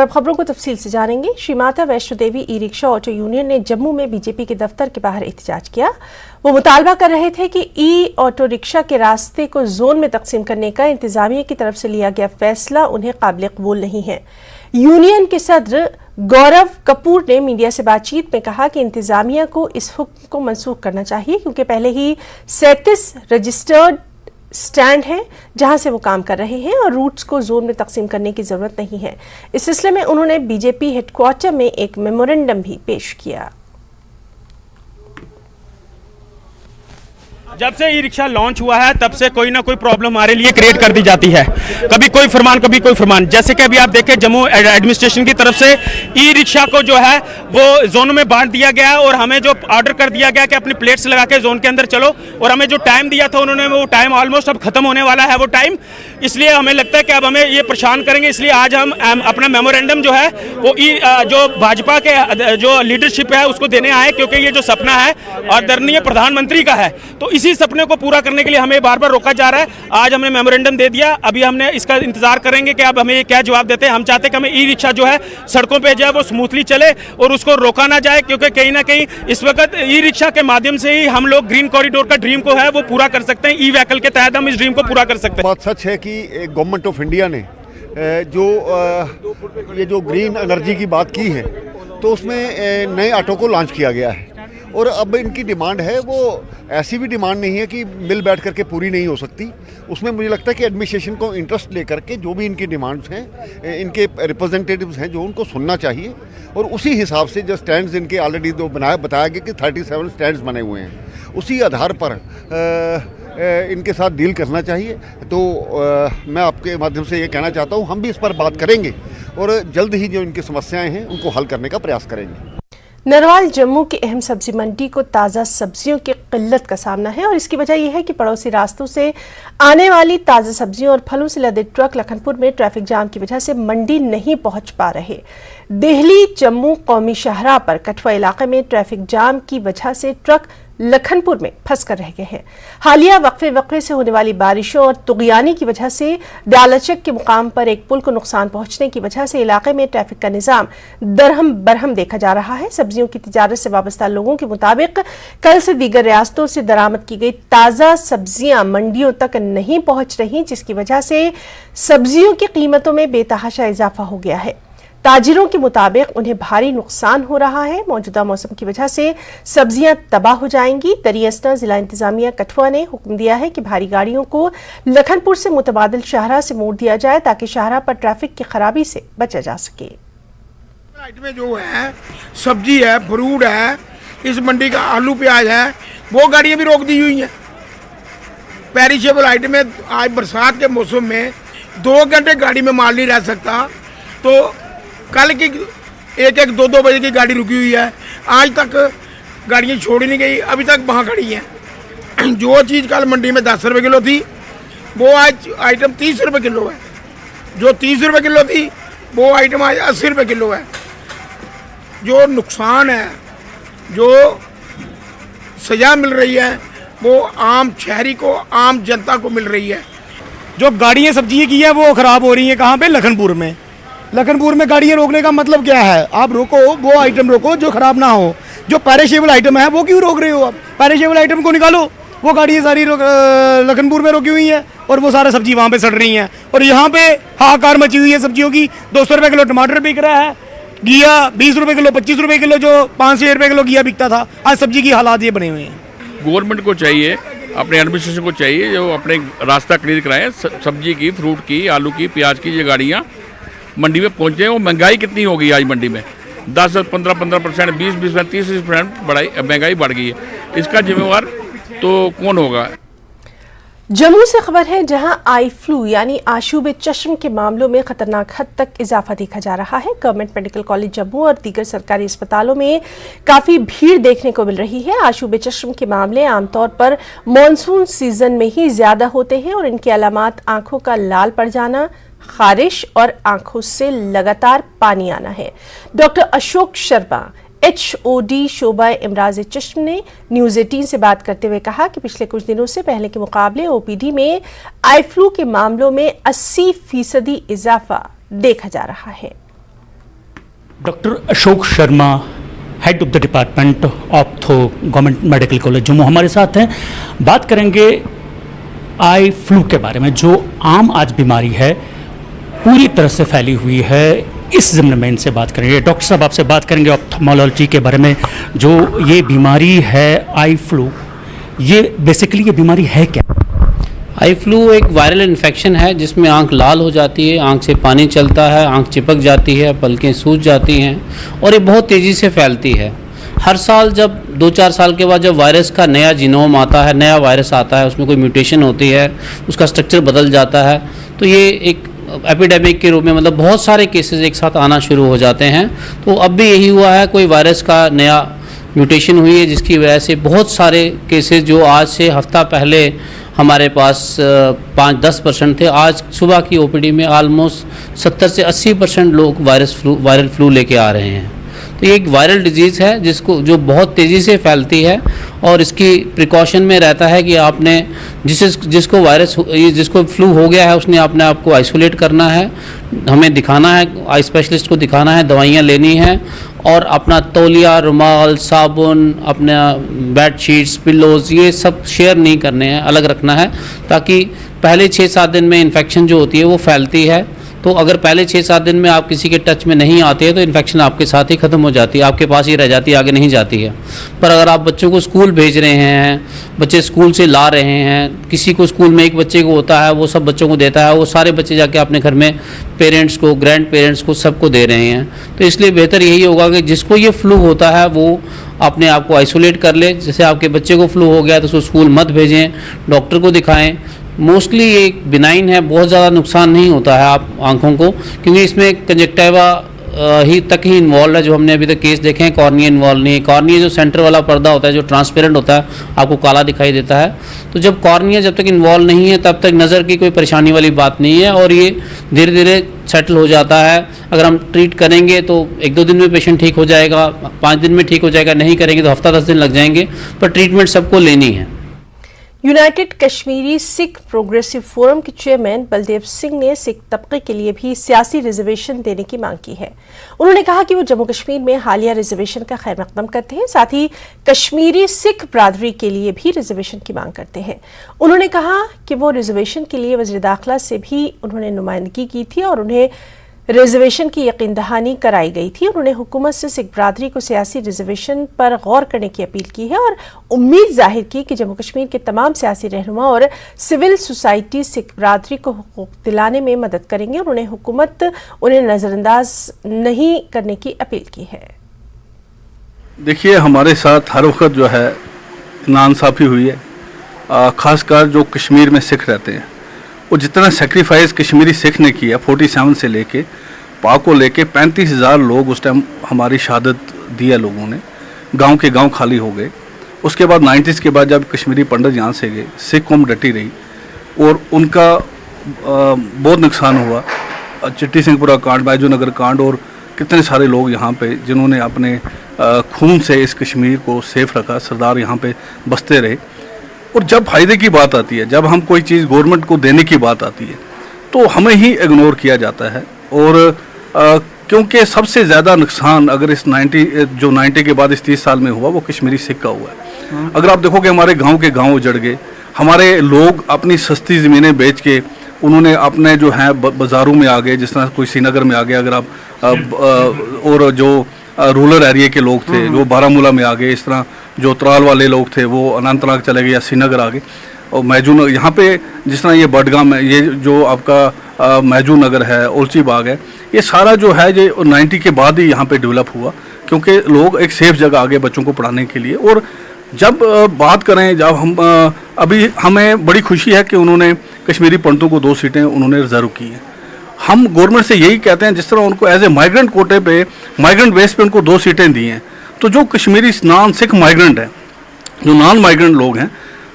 और अब खबरों को तफसील से जानेंगे। Shri Mata Vaishno Devi e rickshaw auto union ने जम्मू में बीजेपी के दफ्तर के बाहर एहतजाज किया। वो मुतालबा कर रहे थे कि ई ऑटो रिक्शा के रास्ते को जोन में तकसीम करने का इंतजामिया की तरफ से लिया गया फैसला उन्हें काबिल कबूल नहीं है। यूनियन के सदर गौरव कपूर ने मीडिया से बातचीत में कहा कि इंतजामिया को इस हुक्म को मनसूख करना चाहिए, क्योंकि पहले ही 37 रजिस्टर्ड स्टैंड है जहां से वो काम कर रहे हैं और रूट्स को जोन में तकसीम करने की जरूरत नहीं है। इस सिलसिले में उन्होंने बीजेपी हेडक्वार्टर में एक मेमोरेंडम भी पेश किया। जब से ई रिक्शा लॉन्च हुआ है तब से कोई ना कोई प्रॉब्लम हमारे लिए क्रिएट कर दी जाती है, कभी कोई फरमान कभी कोई फरमान। जैसे कि अभी आप देखें जम्मू एडमिनिस्ट्रेशन की तरफ से ई रिक्शा को जो है वो जोनों में बांट दिया गया और हमें जो ऑर्डर कर दिया गया कि अपनी प्लेट्स लगा के जोन के अंदर चलो, और हमें जो टाइम दिया था उन्होंने वो टाइम ऑलमोस्ट अब खत्म होने वाला है वो टाइम। इसलिए हमें लगता है कि अब हमें ये परेशान करेंगे, इसलिए आज हम अपना मेमोरेंडम जो है वो जो भाजपा के जो लीडरशिप है उसको देने आए, क्योंकि ये जो सपना है आदरणीय प्रधानमंत्री का है, तो इसी सपने को पूरा करने के लिए हमें बार बार रोका जा रहा है। आज हमने मेमोरेंडम दे दिया, अभी हमने इसका इंतजार करेंगे कि अब हमें ये क्या जवाब देते हैं। हम चाहते हैं कि हमें ई रिक्शा जो है सड़कों पे जाए वो स्मूथली चले और उसको रोका ना जाए, क्योंकि कहीं ना कहीं इस वक्त ई रिक्शा के माध्यम से ही हम लोग ग्रीन कॉरिडोर का ड्रीम को है वो पूरा कर सकते हैं। ई व्हीकल के तहत हम इस ड्रीम को पूरा कर सकते हैं। बात सच है कि गवर्नमेंट ऑफ इंडिया ने ये जो ग्रीन एनर्जी की बात की है तो उसमें नए ऑटो को लॉन्च किया गया है, और अब इनकी डिमांड है वो ऐसी भी डिमांड नहीं है कि मिल बैठ करके पूरी नहीं हो सकती। उसमें मुझे लगता है कि एडमिनिस्ट्रेशन को इंटरेस्ट लेकर के जो भी इनकी डिमांड्स हैं, इनके रिप्रेजेंटेटिव्स हैं जो उनको सुनना चाहिए, और उसी हिसाब से जो स्टैंड्स इनके ऑलरेडी जो बताया गया कि 37 स्टैंड्स बने हुए हैं, उसी आधार पर इनके साथ डील करना चाहिए। तो मैं आपके माध्यम से ये कहना चाहता हूँ हम भी इस पर बात करेंगे और जल्द ही जो इनकी समस्याएं हैं उनको हल करने का प्रयास करेंगे। नरवाल जम्मू की अहम सब्जी मंडी को ताज़ा सब्जियों की किल्लत का सामना है और इसकी वजह यह है कि पड़ोसी रास्तों से आने वाली ताज़ा सब्जियों और फलों से लदे ट्रक लखनपुर में ट्रैफिक जाम की वजह से मंडी नहीं पहुंच पा रहे। दिल्ली जम्मू कौमी शाहराह पर कठुआ इलाके में ट्रैफिक जाम की वजह से ट्रक लखनपुर में फंस कर रह गए हैं। हालिया वक्फे से होने वाली बारिशों और तुगयानी की वजह से डालाचक के मुकाम पर एक पुल को नुकसान पहुंचने की वजह से इलाके में ट्रैफिक का निजाम दरहम बरहम देखा जा रहा है। सब्जियों की तिजारत से वाबस्ता लोगों के मुताबिक कल से दीगर रियासतों से दरामद की गई ताज़ा सब्जियां मंडियों तक नहीं पहुंच रही, जिसकी वजह से सब्जियों की कीमतों में बेतहाशा इजाफा हो गया है। ताजिरों के मुताबिक उन्हें भारी नुकसान हो रहा है। मौजूदा मौसम की वजह से सब्जियां तबाह हो जाएंगी। दरियास्ता जिला इंतजामिया कठुआ ने हुक्म दिया है कि भारी गाड़ियों को लखनपुर से मुतबादिल शाहराह से मोड़ दिया जाए ताकि शाहराह पर ट्रैफिक की खराबी से बचा जा सके। में जो है सब्जी है, फ्रूट है, इस मंडी का आलू प्याज है, वो गाड़ियां भी रोक दी हुई हैं। पेरिशेबल आइटम में आज बरसात के मौसम में 2 घंटे गाड़ी में माल नहीं रह सकता, तो कल की 1-1, 2-2 बजे की गाड़ी रुकी हुई है, आज तक गाड़ियाँ छोड़ी नहीं गई, अभी तक वहाँ खड़ी हैं। जो चीज़ कल मंडी में 10 रुपये किलो थी वो आज आइटम 30 रुपये किलो है। जो 30 रुपये किलो थी वो आइटम आज 80 रुपये किलो है। जो नुकसान है, जो सज़ा मिल रही है वो आम शहरी को, आम जनता को मिल रही है। जो गाड़ियाँ सब्जी की है वो ख़राब हो रही हैं। कहाँ पे? लखनपुर में। लखनपुर में गाड़ियाँ रोकने का मतलब क्या है? आप रोको, वो आइटम रोको जो ख़राब ना हो। जो पेरिशेबल आइटम है वो क्यों रोक रहे हो आप? पेरिशेबल आइटम को निकालो। वो गाड़ियाँ सारी लखनपुर में रोकी हुई हैं और वो सारा सब्जी वहाँ पे सड़ रही हैं, और यहाँ पे हाहाकार मची हुई है सब्जियों की। 200 रुपये किलो टमाटर बिक रहा है, घिया 20 रुपये किलो, 25 रुपये किलो, जो 5-6 रुपये किलो घिया बिकता था, आज सब्जी की हालात ये बने हुए हैं। गवर्नमेंट को चाहिए, अपने एडमिनिस्ट्रेशन को चाहिए जो अपने रास्ता क्लियर कराएं, सब्जी की, फ्रूट की, आलू की, प्याज की ये गाड़ियाँ मंडी में पहुँचे। वो महंगाई कितनी हो गई आज मंडी में? 10-15%, 20-20%, 30% महंगाई बढ़ गई है। इसका जिम्मेवार तो कौन होगा? जम्मू से खबर है, जहां आई फ्लू यानी आशूब चश्म के मामलों में खतरनाक हद तक इजाफा देखा जा रहा है। गवर्नमेंट मेडिकल कॉलेज जम्मू और दीगर सरकारी अस्पतालों में काफ़ी भीड़ देखने को मिल रही है। आशूब चश्म के मामले आमतौर पर मॉनसून सीजन में ही ज्यादा होते हैं और इनकी अलामात आंखों का लाल पड़ जाना, खारिश और आंखों से लगातार पानी आना है। डॉक्टर अशोक शर्मा HOD शोबा इमराज चश्म ने न्यूज़ 18 से बात करते हुए कहा कि पिछले कुछ दिनों से पहले के मुकाबले OPD में आई फ्लू के मामलों में 80% इजाफा देखा जा रहा है। Doctor Ashok Sharma, head of the department ophtho, government medical college Jammu, हमारे साथ हैं। बात करेंगे आई फ्लू के बारे में, जो आम आज बीमारी है, पूरी तरह से फैली हुई है। इस ज़िम्न में इनसे बात करेंगे। डॉक्टर साहब, आपसे बात करेंगे ऑप्थेमोलॉजी के बारे में। जो ये बीमारी है आई फ्लू, ये बेसिकली ये बीमारी है क्या? आई फ्लू एक वायरल इन्फेक्शन है जिसमें आंख लाल हो जाती है, आंख से पानी चलता है, आंख चिपक जाती है, पलकें सूज जाती हैं और ये बहुत तेज़ी से फैलती है। हर साल जब 2-4 साल के बाद जब वायरस का नया जीनोम आता है, नया वायरस आता है, उसमें कोई म्यूटेशन होती है, उसका स्ट्रक्चर बदल जाता है, तो ये एक एपिडेमिक के रूप में मतलब बहुत सारे केसेस एक साथ आना शुरू हो जाते हैं। तो अब भी यही हुआ है, कोई वायरस का नया म्यूटेशन हुई है जिसकी वजह से बहुत सारे केसेस जो आज से हफ्ता पहले हमारे पास 5-10% थे, आज सुबह की ओपीडी में ऑलमोस्ट 70 से 80% लोग वायरल फ्लू लेके आ रहे हैं। तो ये एक वायरल डिजीज़ है जो बहुत तेज़ी से फैलती है और इसकी प्रिकॉशन में रहता है कि आपने जिसको फ्लू हो गया है उसने अपने आप को आइसोलेट करना है, हमें दिखाना है, आई स्पेशलिस्ट को दिखाना है, दवाइयाँ लेनी हैं और अपना तौलिया, रुमाल, साबुन, अपना बेड शीट्स, पिल्लोज़ ये सब शेयर नहीं करने हैं, अलग रखना है, ताकि पहले 6-7 दिन में इन्फेक्शन जो होती है वो फैलती है। तो अगर पहले 6-7 दिन में आप किसी के टच में नहीं आते हैं तो इन्फेक्शन आपके साथ ही ख़त्म हो जाती है, आपके पास ही रह जाती है, आगे नहीं जाती है। पर अगर आप बच्चों को स्कूल भेज रहे हैं, बच्चे स्कूल से ला रहे हैं, किसी को स्कूल में एक बच्चे को होता है, वो सब बच्चों को देता है, वो सारे बच्चे जाके अपने घर में पेरेंट्स को, ग्रैंड पेरेंट्स को, सबको दे रहे हैं। तो इसलिए बेहतर यही होगा कि जिसको ये फ्लू होता है वो अपने आप को आइसोलेट कर ले। जैसे आपके बच्चे को फ्लू हो गया तो उसको स्कूल मत भेजें, डॉक्टर को दिखाएं। मोस्टली ये बिनाइन है, बहुत ज़्यादा नुकसान नहीं होता है आप आँखों को, क्योंकि इसमें कंजक्टिवा ही तक ही इन्वॉल्व है। जो हमने अभी तक केस देखे हैं, कॉर्निया इन्वॉल्व नहीं है। कॉर्निया जो सेंटर वाला पर्दा होता है, जो ट्रांसपेरेंट होता है, आपको काला दिखाई देता है। तो जब कॉर्निया जब तक इन्वॉल्व नहीं है तब तक नज़र की कोई परेशानी वाली बात नहीं है और ये धीरे धीरे सेटल हो जाता है। अगर हम ट्रीट करेंगे तो 1-2 दिन में पेशेंट ठीक हो जाएगा, 5 दिन में ठीक हो जाएगा, नहीं करेंगे तो हफ्ता 10 दिन लग जाएंगे, पर ट्रीटमेंट सबको लेनी है। United Kashmiri Sikh progressive forum के चेयरमैन बलदेव सिंह ने सिख तबके के लिए भी सियासी रिजर्वेशन देने की मांग की है। उन्होंने कहा कि वो जम्मू कश्मीर में हालिया रिजर्वेशन का खैर मकदम करते हैं, साथ ही कश्मीरी सिख बरादरी के लिए भी रिजर्वेशन की मांग करते हैं। उन्होंने कहा कि वो रिजर्वेशन के लिए वज़ीर दाखिला से भी उन्होंने नुमाइंदगी की थी और उन्हें रिजर्वेशन की यकीन दहानी कराई गई थी। उन्होंने हुकूमत से सिख बरादरी को सियासी रिजर्वेशन पर गौर करने की अपील की है और उम्मीद जाहिर की कि जम्मू कश्मीर के तमाम सियासी रहनुमा और सिविल सोसाइटी सिख बरादरी को हुकूक दिलाने में मदद करेंगे। उन्होंने हुकूमत उन्हें नज़रअंदाज नहीं करने की अपील की है। देखिए, हमारे साथ हर वक्त जो है नाइंसाफ़ी हुई है, ख़ासकर जो कश्मीर में सिख रहते हैं। वो जितना सेक्रीफाइस कश्मीरी सिख ने किया 47 से लेके पाक को लेके 35,000 लोग उस टाइम हमारी शहादत दिया लोगों ने, गांव के गांव खाली हो गए। उसके बाद 90s के बाद जब कश्मीरी पंडित यहाँ से गए, सिख कौम डटी रही और उनका बहुत नुकसान हुआ। चिट्टी सिंहपुरा कांड, बैजू नगर कांड और कितने सारे लोग यहाँ पे जिन्होंने अपने खून से इस कश्मीर को सेफ रखा, सरदार यहाँ पे बसते रहे। और जब फ़ायदे की बात आती है, जब हम कोई चीज़ गवर्नमेंट को देने की बात आती है तो हमें ही इग्नोर किया जाता है। और क्योंकि सबसे ज़्यादा नुकसान अगर इस 90 के बाद इस 30 साल में हुआ वो कश्मीरी सिख का हुआ है। अगर आप देखोगे हमारे गांव के गांव उजड़ गए, हमारे लोग अपनी सस्ती ज़मीनें बेच के उन्होंने अपने जो हैं बाज़ारों में आ गए, जिस तरह कोई श्रीनगर में आ गए, अगर आप और जो रूरल एरिया के लोग थे जो बारामूला में आ गए, इस तरह जो त्राल वाले लोग थे वो अनंतनाग चले गए या श्रीनगर आ गए। और मैजू यहाँ पे जिस तरह ये बडगाम है, ये जो आपका मैजू नगर है, उलची बाग है, ये सारा जो है ये 90 के बाद ही यहाँ पे डेवलप हुआ, क्योंकि लोग एक सेफ जगह आ गए बच्चों को पढ़ाने के लिए। और जब बात करें, जब हम अभी हमें बड़ी खुशी है कि उन्होंने कश्मीरी पंडितों को 2 सीटें उन्होंने रिजर्व की हैं। हम गवर्नमेंट से यही कहते हैं, जिस तरह उनको एज ए माइग्रेंट कोटे पे, माइग्रेंट बेस पे उनको 2 सीटें दी हैं, तो जो कश्मीरी नॉन सिख माइग्रेंट हैं, जो नॉन माइग्रेंट लोग हैं,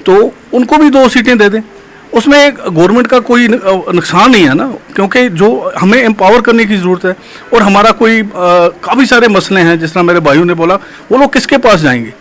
तो उनको भी 2 सीटें दे दें। उसमें गवर्नमेंट का कोई नुकसान नहीं है ना, क्योंकि जो हमें एम्पावर करने की ज़रूरत है। और हमारा कोई काफ़ी सारे मसले हैं, जिस तरह मेरे भाइयों ने बोला, वो लोग किसके पास जाएंगे?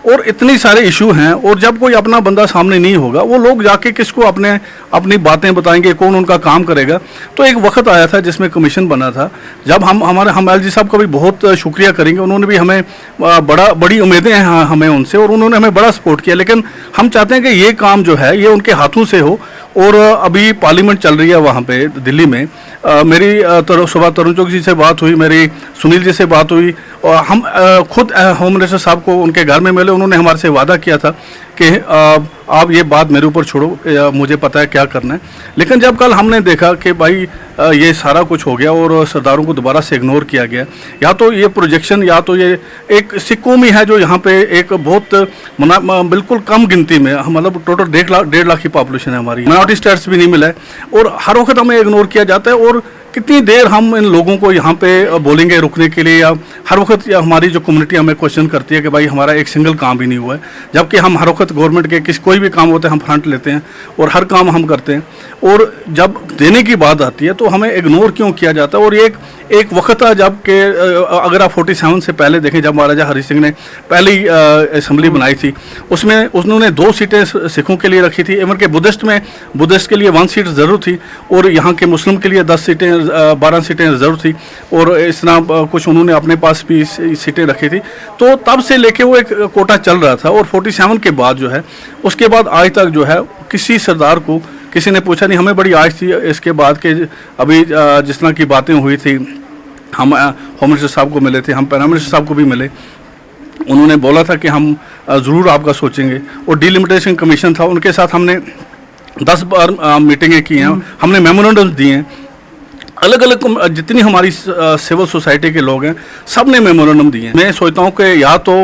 और इतनी सारे इशू हैं, और जब कोई अपना बंदा सामने नहीं होगा वो लोग जाके किसको अपनी बातें बताएंगे, कौन उनका काम करेगा। तो एक वक्त आया था जिसमें कमीशन बना था, जब हम एलजी साहब का भी बहुत शुक्रिया करेंगे, उन्होंने भी हमें बड़ी उम्मीदें हैं हमें उनसे, और उन्होंने हमें बड़ा सपोर्ट किया। लेकिन हम चाहते हैं कि ये काम जो है ये उनके हाथों से हो। और अभी पार्लियामेंट चल रही है वहाँ पे दिल्ली में, मेरी सुबह तरुण चौक जी से बात हुई, मेरी सुनील जी से बात हुई, और हम खुद होम मिनिस्टर साहब को उनके घर में मिले। उन्होंने हमारे से वादा किया था कि आप ये बात मेरे ऊपर छोड़ो, मुझे पता है क्या करना है। लेकिन जब कल हमने देखा कि भाई ये सारा कुछ हो गया और सरदारों को दोबारा से इग्नोर किया गया, या तो ये प्रोजेक्शन या तो ये एक सिक्कों में है जो यहाँ पे एक बहुत बिल्कुल कम गिनती में, मतलब टोटल 1.5 लाख की पॉपुलेशन है हमारी, माइनॉरिटी स्टेटस भी नहीं मिला है, और हर वक्त हमें इग्नोर किया जाता है। और कितनी देर हम इन लोगों को यहाँ पे बोलेंगे रुकने के लिए, या हर वक्त या हमारी जो कम्युनिटी हमें क्वेश्चन करती है कि भाई हमारा एक सिंगल काम भी नहीं हुआ है, जबकि हम हर वक्त गवर्नमेंट के कोई भी काम होता है हम फ्रंट लेते हैं और हर काम हम करते हैं, और जब देने की बात आती है तो हमें इग्नोर क्यों किया जाता है। और ये एक वक्त था जब के अगर आप 47 से पहले देखें, जब महाराजा हरि सिंह ने पहली असेंबली बनाई थी, उसमें उन्होंने 2 सीटें सिखों के लिए रखी थी। इवन के बुद्धिस्ट के लिए 1 सीट ज़रूर थी, और यहाँ के मुस्लिम के लिए 10 सीटें 12 सीटें ज़रूर थी, और इस तरह कुछ उन्होंने अपने पास भी सीटें रखी थी। तो तब से लेके वो एक कोटा चल रहा था, और 47 के बाद जो है उसके बाद आज तक जो है किसी सरदार को किसी ने पूछा नहीं। हमें बड़ी आज थी इसके बाद के, अभी जिस तरह की बातें हुई थी, हम होम मिनिस्टर साहब को मिले थे, हम प्राइम मिनिस्टर साहब को भी मिले, उन्होंने बोला था कि हम ज़रूर आपका सोचेंगे। और डिलिमिटेशन कमीशन था, उनके साथ हमने 10 बार मीटिंगें की हैं, हमने मेमोरेंडम्स दिए हैं, अलग अलग जितनी हमारी सिविल सोसाइटी के लोग हैं सब ने मेमोरेंडम दिए हैं। मैं सोचता हूँ कि या तो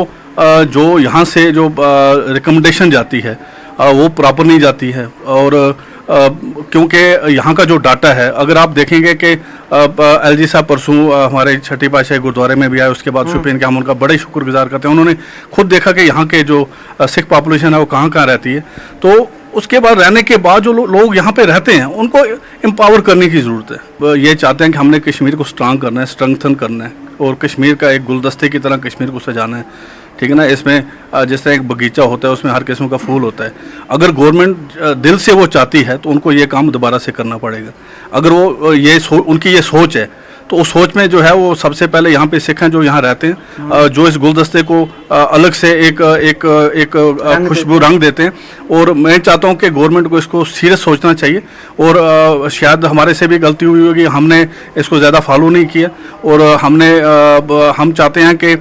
जो यहाँ से जो रिकमेंडेशन जाती है वो प्रॉपर नहीं जाती है, और क्योंकि यहाँ का जो डाटा है, अगर आप देखेंगे कि एलजी साहब परसों हमारे छठी पातशाही गुरुद्वारे में भी आए, उसके बाद शोपियान के हम उनका बड़े शुक्रगुजार करते हैं। उन्होंने खुद देखा कि यहाँ के जो सिख पॉपुलेशन है वो कहाँ कहाँ रहती है, तो उसके बाद रहने के बाद जो लोग यहाँ पे रहते हैं उनको एम्पावर करने की ज़रूरत है। ये चाहते हैं कि हमने कश्मीर को स्ट्रांग करना है, स्ट्रेंथन करना है, और कश्मीर का एक गुलदस्ते की तरह कश्मीर को सजाना है, ठीक है ना। इसमें जिस तरह एक बगीचा होता है उसमें हर किस्म का फूल होता है। अगर गवर्नमेंट दिल से वो चाहती है तो उनको ये काम दोबारा से करना पड़ेगा। अगर वो उनकी ये सोच है तो उस सोच में जो है वो सबसे पहले यहाँ पे सिख हैं जो यहाँ रहते हैं, जो इस गुलदस्ते को अलग से एक खुशबू रंग देते हैं। और मैं चाहता हूँ कि गवर्नमेंट को इसको सीरियस सोचना चाहिए, और शायद हमारे से भी गलती हुई होगी, हमने इसको ज़्यादा फॉलो नहीं किया, और हम चाहते हैं कि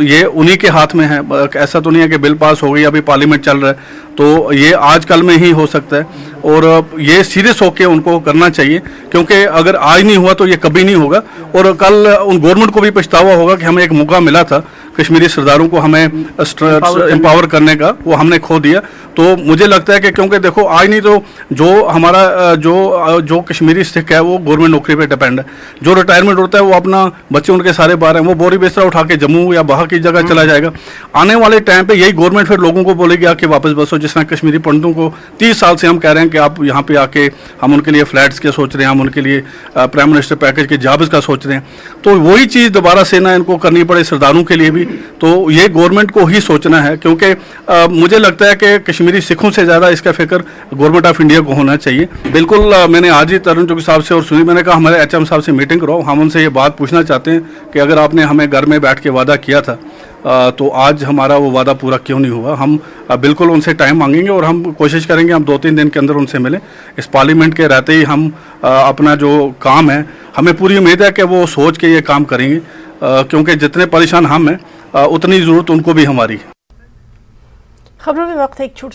ये उन्हीं के हाथ में है। ऐसा तो नहीं है कि बिल पास हो गई अभी पार्लियामेंट चल रहा है, तो ये आजकल में ही हो सकता है, और ये सीरियस होकर उनको करना चाहिए, क्योंकि अगर आज नहीं हुआ तो ये कभी नहीं होगा। और कल उन गवर्नमेंट को भी पछतावा होगा कि हमें एक मौका मिला था कश्मीरी सरदारों को हमें एम्पावर करने का, वो हमने खो दिया। तो मुझे लगता है कि क्योंकि देखो आज नहीं तो जो हमारा जो कश्मीरी सिख है वो गवर्नमेंट नौकरी पे डिपेंड है, जो रिटायरमेंट होता है वो अपना बच्चे उनके सारे बाहर हैं, वो बोरी बिस्तरा उठा के जम्मू या बाहर की जगह चला जाएगा। आने वाले टाइम पे यही गवर्नमेंट फिर लोगों को बोलेगी आके वापस बसो। जिस तरह कश्मीरी पंडितों को 30 साल से हम कह रहे हैं कि आप यहाँ पे आके, हम उनके लिए फ्लैट्स के सोच रहे हैं, हम उनके लिए प्राइम मिनिस्टर पैकेज के जॉब्स का सोच रहे हैं, तो वही चीज़ दोबारा से ना इनको करनी पड़े सरदारों के लिए भी। तो ये गवर्नमेंट को ही सोचना है, क्योंकि मुझे लगता है कि कश्मीरी सिखों से ज़्यादा इसका फिक्र गवर्नमेंट ऑफ इंडिया को होना चाहिए। बिल्कुल मैंने आज ही तरुण चौकी साहब से और सुनील, मैंने कहा हमारे HM साहब से मीटिंग करो, हम उनसे ये बात पूछना चाहते हैं कि अगर आपने हमें घर में बैठ के वादा किया था तो आज हमारा वो वादा पूरा क्यों नहीं हुआ। हम बिल्कुल उनसे टाइम मांगेंगे और हम कोशिश करेंगे हम 2-3 दिन के अंदर उनसे मिलें। इस पार्लियामेंट के रहते ही हम अपना जो काम है, हमें पूरी उम्मीद है कि वो सोच के ये काम करेंगे, क्योंकि जितने परेशान हम हैं उतनी ज़रूरत उनको भी हमारी है। खबरों में वक्त है एक छोटी